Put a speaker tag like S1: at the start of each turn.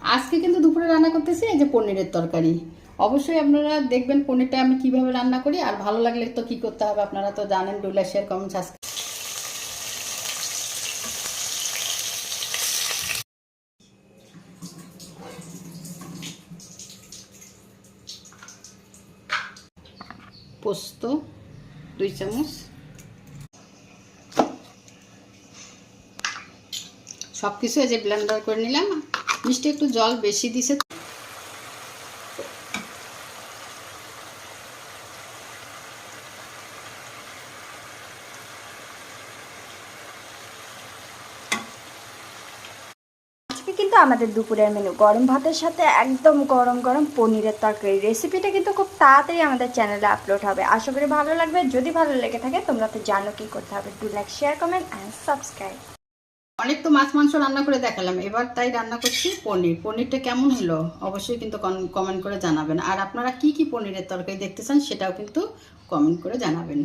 S1: আজকে কিন্তু দুপুরে রান্না করতেছি এই যে পনিরের তরকারি। অবশ্যই আপনারা দেখবেন পনিরটা আমি কিভাবে রান্না করি, আর ভালো লাগলে তো কি করতে হবে আপনারা তো জানেন, do like share comment subscribe. পোস্ত 2 চামচ, সব কিছু এই যে ব্লেন্ডার করে নিলাম। মিষ্টি একটু জল বেশি দিছে।
S2: আজকে কিন্তু আমাদের দুপুরের মেনু গরম ভাতের সাথে একদম গরম গরম পনিরের তরকারি। রেসিপিটা কিন্তু খুব তাড়াতাড়ি আমাদের চ্যানেলে আপলোড হবে, আশা করি ভালো লাগবে। যদি ভালো লেগে থাকে তোমরা তো জানো কি করতে হবে, do like share comment and subscribe.
S1: অনেক তো মাছ মাংস রান্না করে দেখালাম, এবার তাই রান্না করছি পনির। পনিরটা কেমন হলো অবশ্যই কিন্তু কমেন্ট করে জানাবেন, আর আপনারা কি কি পনিরের তরকারি দেখতে চান সেটাও কিন্তু কমেন্ট করে জানাবেন।